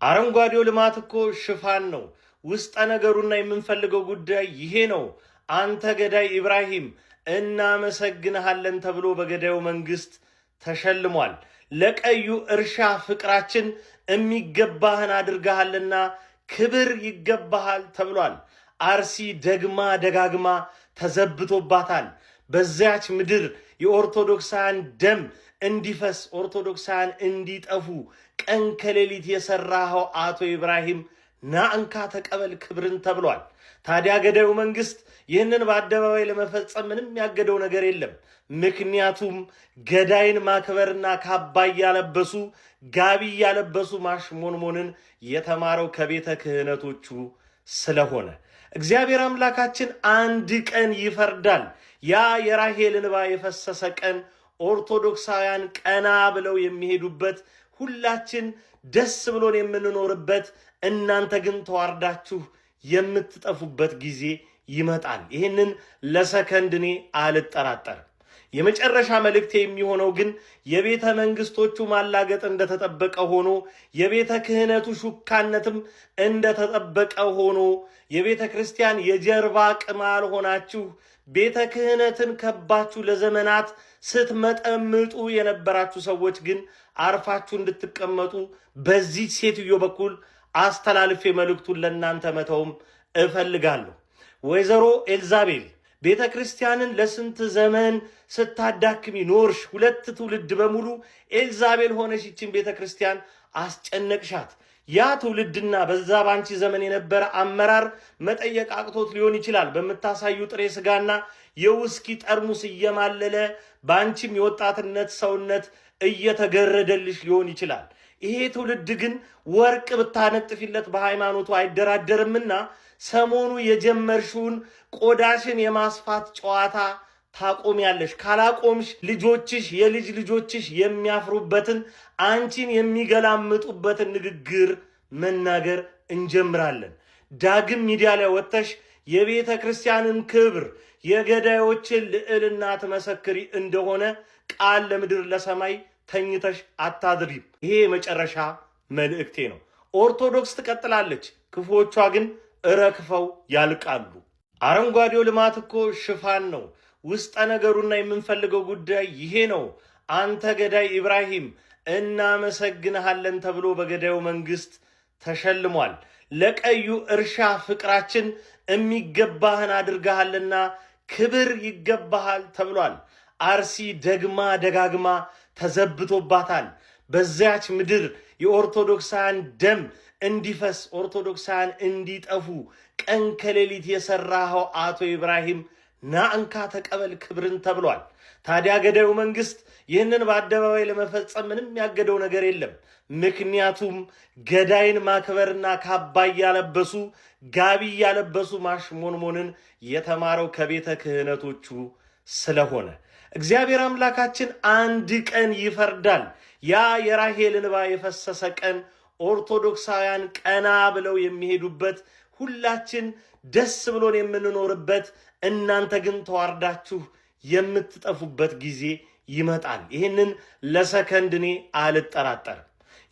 አረንጓዴው ልማት እኮ ሽፋን ነው። ውስጠ ነገሩና የምንፈልገው ጉዳይ ይሄ ነው። አንተ ገዳይ ኢብራሂም እናመሰግንሃለን ተብሎ በገዳዩ መንግስት ተሸልሟል። ለቀዩ እርሻ ፍቅራችን የሚገባህን አድርገሃልና ክብር ይገባሃል ተብሏል። አርሲ ደግማ ደጋግማ ተዘብቶባታል። በዚያች ምድር የኦርቶዶክሳውያን ደም እንዲፈስ ኦርቶዶክሳውያን እንዲጠፉ ቀን ከሌሊት የሰራኸው አቶ ኢብራሂም ናእንካ ተቀበል ክብርን ተብሏል። ታዲያ ገዳዩ መንግስት ይህንን በአደባባይ ለመፈጸም ምንም ያገደው ነገር የለም። ምክንያቱም ገዳይን ማክበርና ካባ እያለበሱ ጋቢ እያለበሱ ማሽሞንሞንን የተማረው ከቤተ ክህነቶቹ ስለሆነ እግዚአብሔር አምላካችን አንድ ቀን ይፈርዳል። ያ የራሄል እንባ የፈሰሰ ቀን ኦርቶዶክሳውያን ቀና ብለው የሚሄዱበት፣ ሁላችን ደስ ብሎን የምንኖርበት፣ እናንተ ግን ተዋርዳችሁ የምትጠፉበት ጊዜ ይመጣል። ይህንን ለሰከንድ እኔ አልጠራጠርም። የመጨረሻ መልእክቴ የሚሆነው ግን የቤተ መንግስቶቹ ማላገጥ እንደተጠበቀ ሆኖ የቤተ ክህነቱ ሹካነትም እንደተጠበቀ ሆኖ የቤተ ክርስቲያን የጀርባ ቅማል ሆናችሁ ቤተ ክህነትን ከባችሁ ለዘመናት ስትመጠምጡ የነበራችሁ ሰዎች ግን አርፋችሁ እንድትቀመጡ በዚህ ሴትዮ በኩል አስተላልፌ መልእክቱን ለእናንተ መተውም እፈልጋለሁ። ወይዘሮ ኤልዛቤል ቤተ ክርስቲያንን ለስንት ዘመን ስታዳክሚ ኖርሽ። 2 ትውልድ በሙሉ ኤልዛቤል ሆነሽ ይችን ቤተ ክርስቲያን አስጨነቅሻት። ያ ትውልድና በዛ ባንቺ ዘመን የነበረ አመራር መጠየቅ አቅቶት ሊሆን ይችላል። በምታሳዩ ጥሬ ስጋና የውስኪ ጠርሙስ እየማለለ ባንቺም የወጣትነት ሰውነት እየተገረደልሽ ሊሆን ይችላል። ይሄ ትውልድ ግን ወርቅ ብታነጥፊለት በሃይማኖቱ አይደራደርምና ሰሞኑ የጀመርሽውን ቆዳሽን የማስፋት ጨዋታ ታቆሚያለሽ። ካላቆምሽ ልጆችሽ የልጅ ልጆችሽ የሚያፍሩበትን አንቺን የሚገላምጡበትን ንግግር መናገር እንጀምራለን። ዳግም ሚዲያ ላይ ወጥተሽ የቤተ ክርስቲያንን ክብር የገዳዮችን ልዕልና ትመሰክሪ እንደሆነ ቃል ለምድር ለሰማይ ተኝተሽ አታድሪም። ይሄ የመጨረሻ መልእክቴ ነው። ኦርቶዶክስ ትቀጥላለች፣ ክፉዎቿ ግን እረክፈው ያልቃሉ። አረንጓዴው ልማት እኮ ሽፋን ነው። ውስጠ ነገሩና የምንፈልገው ጉዳይ ይሄ ነው። አንተ ገዳይ ኢብራሂም እናመሰግንሃለን ተብሎ በገዳዩ መንግስት ተሸልሟል። ለቀዩ እርሻ ፍቅራችን የሚገባህን አድርገሃልና ክብር ይገባሃል ተብሏል። አርሲ ደግማ ደጋግማ ተዘብቶባታል። በዚያች ምድር የኦርቶዶክሳውያን ደም እንዲፈስ ኦርቶዶክሳውያን እንዲጠፉ ቀን ከሌሊት የሰራኸው አቶ ኢብራሂም ናእንካ ተቀበል ክብርን ተብሏል። ታዲያ ገዳዩ መንግስት ይህንን በአደባባይ ለመፈጸም ምንም ያገደው ነገር የለም። ምክንያቱም ገዳይን ማክበርና ካባ እያለበሱ ጋቢ እያለበሱ ማሽሞንሞንን የተማረው ከቤተ ክህነቶቹ ስለሆነ እግዚአብሔር አምላካችን አንድ ቀን ይፈርዳል። ያ የራሄል እንባ የፈሰሰ ቀን ኦርቶዶክሳውያን ቀና ብለው የሚሄዱበት፣ ሁላችን ደስ ብሎን የምንኖርበት፣ እናንተ ግን ተዋርዳችሁ የምትጠፉበት ጊዜ ይመጣል። ይህንን ለሰከንድ እኔ አልጠራጠርም።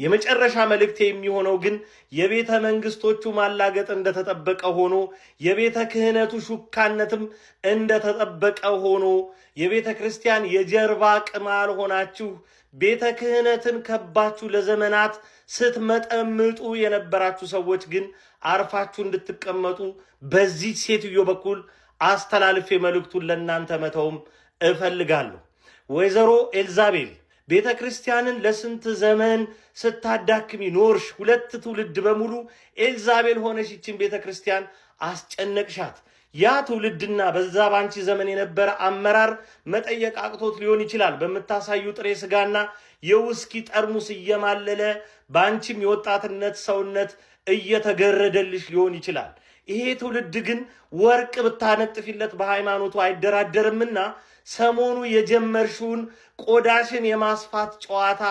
የመጨረሻ መልእክቴ የሚሆነው ግን የቤተ መንግስቶቹ ማላገጥ እንደተጠበቀ ሆኖ የቤተ ክህነቱ ሹካነትም እንደተጠበቀ ሆኖ የቤተ ክርስቲያን የጀርባ ቅማል ሆናችሁ ቤተ ክህነትን ከባችሁ ለዘመናት ስትመጠምጡ የነበራችሁ ሰዎች ግን አርፋችሁ እንድትቀመጡ በዚህ ሴትዮ በኩል አስተላልፌ መልእክቱን ለእናንተ መተውም እፈልጋለሁ። ወይዘሮ ኤልዛቤል ቤተ ክርስቲያንን ለስንት ዘመን ስታዳክሚ ኖርሽ። 2 ትውልድ በሙሉ ኤልዛቤል ሆነሽ ይችን ቤተ ክርስቲያን አስጨነቅሻት። ያ ትውልድና በዛ ባንቺ ዘመን የነበረ አመራር መጠየቅ አቅቶት ሊሆን ይችላል። በምታሳዩ ጥሬ ስጋና የውስኪ ጠርሙስ እየማለለ ባንቺም የወጣትነት ሰውነት እየተገረደልሽ ሊሆን ይችላል። ይሄ ትውልድ ግን ወርቅ ብታነጥፊለት በሃይማኖቱ አይደራደርምና ሰሞኑ የጀመርሽውን ቆዳሽን የማስፋት ጨዋታ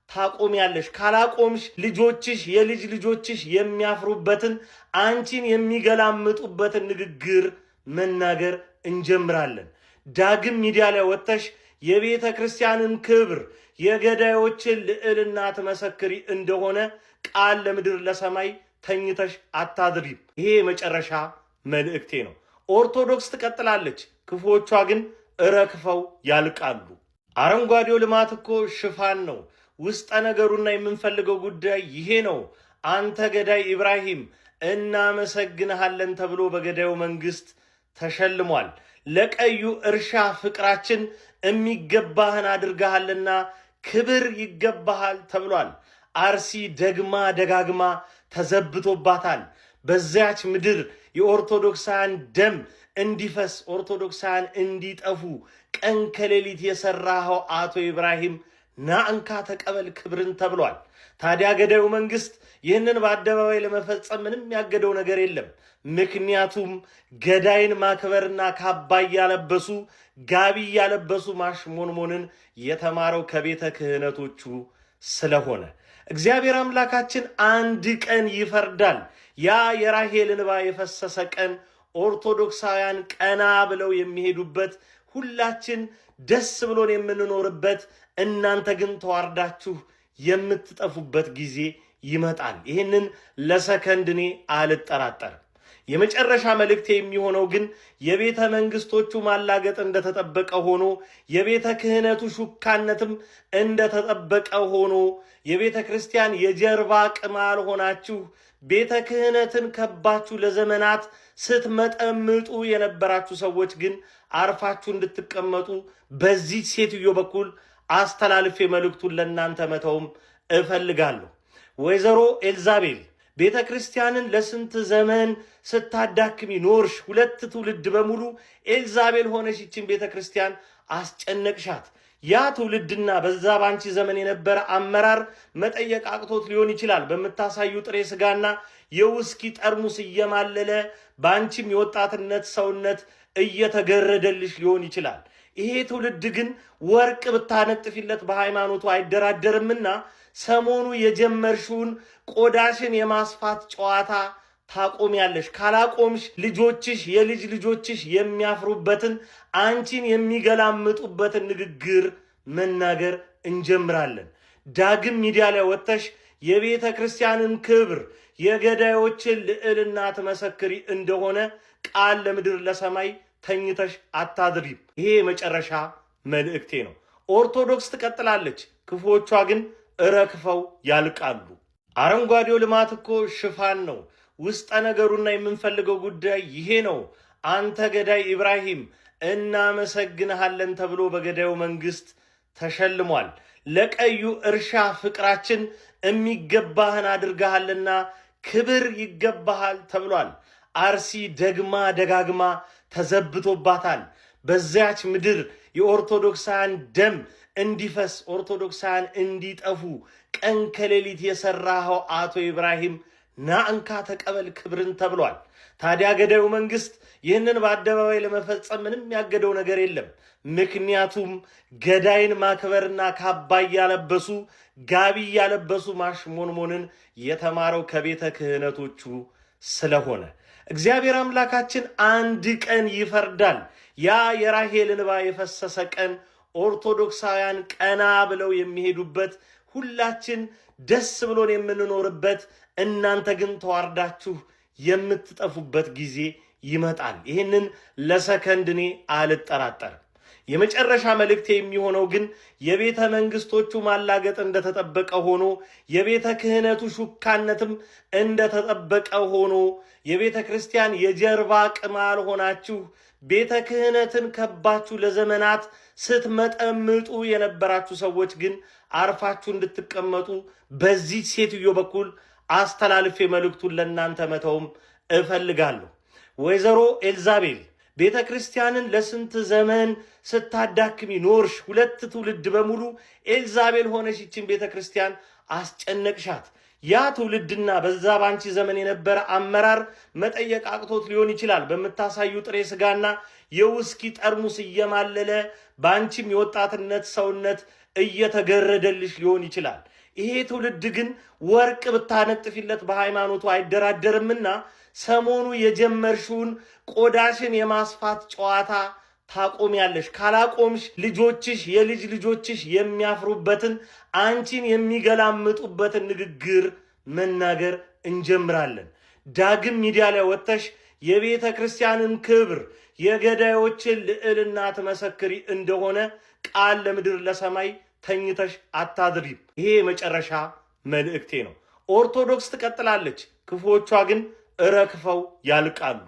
ታቆሚያለሽ። ካላቆምሽ ልጆችሽ የልጅ ልጆችሽ የሚያፍሩበትን አንቺን የሚገላምጡበትን ንግግር መናገር እንጀምራለን። ዳግም ሚዲያ ላይ ወጥተሽ የቤተ ክርስቲያንን ክብር የገዳዮችን ልዕልና ትመሰክሪ እንደሆነ ቃል ለምድር ለሰማይ ተኝተሽ አታድሪም። ይሄ የመጨረሻ መልእክቴ ነው። ኦርቶዶክስ ትቀጥላለች፣ ክፉዎቿ ግን እረክፈው ያልቃሉ። አረንጓዴው ልማት እኮ ሽፋን ነው። ውስጠ ነገሩና የምንፈልገው ጉዳይ ይሄ ነው። አንተ ገዳይ ኢብራሂም እናመሰግንሃለን ተብሎ በገዳዩ መንግስት ተሸልሟል። ለቀዩ እርሻ ፍቅራችን የሚገባህን አድርገሃልና ክብር ይገባሃል ተብሏል። አርሲ ደግማ ደጋግማ ተዘብቶባታል። በዚያች ምድር የኦርቶዶክሳውያን ደም እንዲፈስ፣ ኦርቶዶክሳውያን እንዲጠፉ ቀን ከሌሊት የሰራኸው አቶ ኢብራሂም ናእንካ ተቀበል ክብርን ተብሏል። ታዲያ ገዳዩ መንግስት ይህንን በአደባባይ ለመፈጸም ምንም ያገደው ነገር የለም። ምክንያቱም ገዳይን ማክበርና ካባ እያለበሱ ጋቢ እያለበሱ ማሽሞንሞንን የተማረው ከቤተ ክህነቶቹ ስለሆነ እግዚአብሔር አምላካችን አንድ ቀን ይፈርዳል። ያ የራሄል እንባ የፈሰሰ ቀን ኦርቶዶክሳውያን ቀና ብለው የሚሄዱበት፣ ሁላችን ደስ ብሎን የምንኖርበት፣ እናንተ ግን ተዋርዳችሁ የምትጠፉበት ጊዜ ይመጣል። ይህንን ለሰከንድ እኔ አልጠራጠርም። የመጨረሻ መልእክቴ የሚሆነው ግን የቤተ መንግስቶቹ ማላገጥ እንደተጠበቀ ሆኖ የቤተ ክህነቱ ሹካነትም እንደተጠበቀ ሆኖ የቤተ ክርስቲያን የጀርባ ቅማል ሆናችሁ ቤተ ክህነትን ከባችሁ ለዘመናት ስትመጠምጡ የነበራችሁ ሰዎች ግን አርፋችሁ እንድትቀመጡ በዚህ ሴትዮ በኩል አስተላልፌ መልእክቱን ለእናንተ መተውም እፈልጋለሁ። ወይዘሮ ኤልዛቤል ቤተ ክርስቲያንን ለስንት ዘመን ስታዳክሚ ኖርሽ። 2 ትውልድ በሙሉ ኤልዛቤል ሆነሽ ይችን ቤተ ክርስቲያን አስጨነቅሻት። ያ ትውልድና በዛ ባንቺ ዘመን የነበረ አመራር መጠየቅ አቅቶት ሊሆን ይችላል። በምታሳዩ ጥሬ ስጋና የውስኪ ጠርሙስ እየማለለ ባንቺም የወጣትነት ሰውነት እየተገረደልሽ ሊሆን ይችላል። ይሄ ትውልድ ግን ወርቅ ብታነጥፊለት በሃይማኖቱ አይደራደርምና ሰሞኑ የጀመርሽውን ቆዳሽን የማስፋት ጨዋታ ታቆሚያለሽ። ካላቆምሽ ልጆችሽ፣ የልጅ ልጆችሽ የሚያፍሩበትን፣ አንቺን የሚገላምጡበትን ንግግር መናገር እንጀምራለን። ዳግም ሚዲያ ላይ ወጥተሽ የቤተ ክርስቲያንን ክብር፣ የገዳዮችን ልዕልና ትመሰክሪ እንደሆነ ቃል ለምድር ለሰማይ ተኝተሽ አታድሪም። ይሄ የመጨረሻ መልእክቴ ነው። ኦርቶዶክስ ትቀጥላለች፣ ክፉዎቿ ግን እረክፈው ያልቃሉ። አረንጓዴው ልማት እኮ ሽፋን ነው። ውስጠ ነገሩና የምንፈልገው ጉዳይ ይሄ ነው። አንተ ገዳይ ኢብራሂም እናመሰግንሃለን ተብሎ በገዳዩ መንግስት ተሸልሟል። ለቀዩ እርሻ ፍቅራችን የሚገባህን አድርገሃልና ክብር ይገባሃል ተብሏል። አርሲ ደግማ ደጋግማ ተዘብቶባታል። በዚያች ምድር የኦርቶዶክሳውያን ደም እንዲፈስ፣ ኦርቶዶክሳውያን እንዲጠፉ ቀን ከሌሊት የሰራኸው አቶ ኢብራሂም ናእንካ ተቀበል ክብርን ተብሏል። ታዲያ ገዳዩ መንግስት ይህንን በአደባባይ ለመፈጸም ምንም ያገደው ነገር የለም። ምክንያቱም ገዳይን ማክበርና ካባ እያለበሱ ጋቢ እያለበሱ ማሽሞንሞንን የተማረው ከቤተ ክህነቶቹ ስለሆነ እግዚአብሔር አምላካችን አንድ ቀን ይፈርዳል። ያ የራሄል እንባ የፈሰሰ ቀን ኦርቶዶክሳውያን ቀና ብለው የሚሄዱበት፣ ሁላችን ደስ ብሎን የምንኖርበት፣ እናንተ ግን ተዋርዳችሁ የምትጠፉበት ጊዜ ይመጣል። ይህንን ለሰከንድ እኔ አልጠራጠርም። የመጨረሻ መልእክቴ የሚሆነው ግን የቤተ መንግስቶቹ ማላገጥ እንደተጠበቀ ሆኖ የቤተ ክህነቱ ሹካነትም እንደተጠበቀ ሆኖ የቤተ ክርስቲያን የጀርባ ቅማል ሆናችሁ ቤተ ክህነትን ከባችሁ ለዘመናት ስትመጠምጡ የነበራችሁ ሰዎች ግን አርፋችሁ እንድትቀመጡ በዚህ ሴትዮ በኩል አስተላልፌ መልእክቱን ለእናንተ መተውም እፈልጋለሁ። ወይዘሮ ኤልዛቤል ቤተ ክርስቲያንን ለስንት ዘመን ስታዳክሚ ኖርሽ። 2 ትውልድ በሙሉ ኤልዛቤል ሆነሽ ይችን ቤተ ክርስቲያን አስጨነቅሻት። ያ ትውልድና በዛ ባንቺ ዘመን የነበረ አመራር መጠየቅ አቅቶት ሊሆን ይችላል። በምታሳዩ ጥሬ ስጋና የውስኪ ጠርሙስ እየማለለ ባንቺም የወጣትነት ሰውነት እየተገረደልሽ ሊሆን ይችላል። ይሄ ትውልድ ግን ወርቅ ብታነጥፊለት በሃይማኖቱ አይደራደርምና ሰሞኑ የጀመርሽውን ቆዳሽን የማስፋት ጨዋታ ታቆሚያለሽ። ካላቆምሽ ልጆችሽ፣ የልጅ ልጆችሽ የሚያፍሩበትን፣ አንቺን የሚገላምጡበትን ንግግር መናገር እንጀምራለን። ዳግም ሚዲያ ላይ ወጥተሽ የቤተ ክርስቲያንን ክብር የገዳዮችን ልዕልና ትመሰክሪ እንደሆነ ቃል ለምድር ለሰማይ ተኝተሽ አታድሪም። ይሄ የመጨረሻ መልእክቴ ነው። ኦርቶዶክስ ትቀጥላለች፣ ክፉዎቿ ግን እረክፈው ያልቃሉ።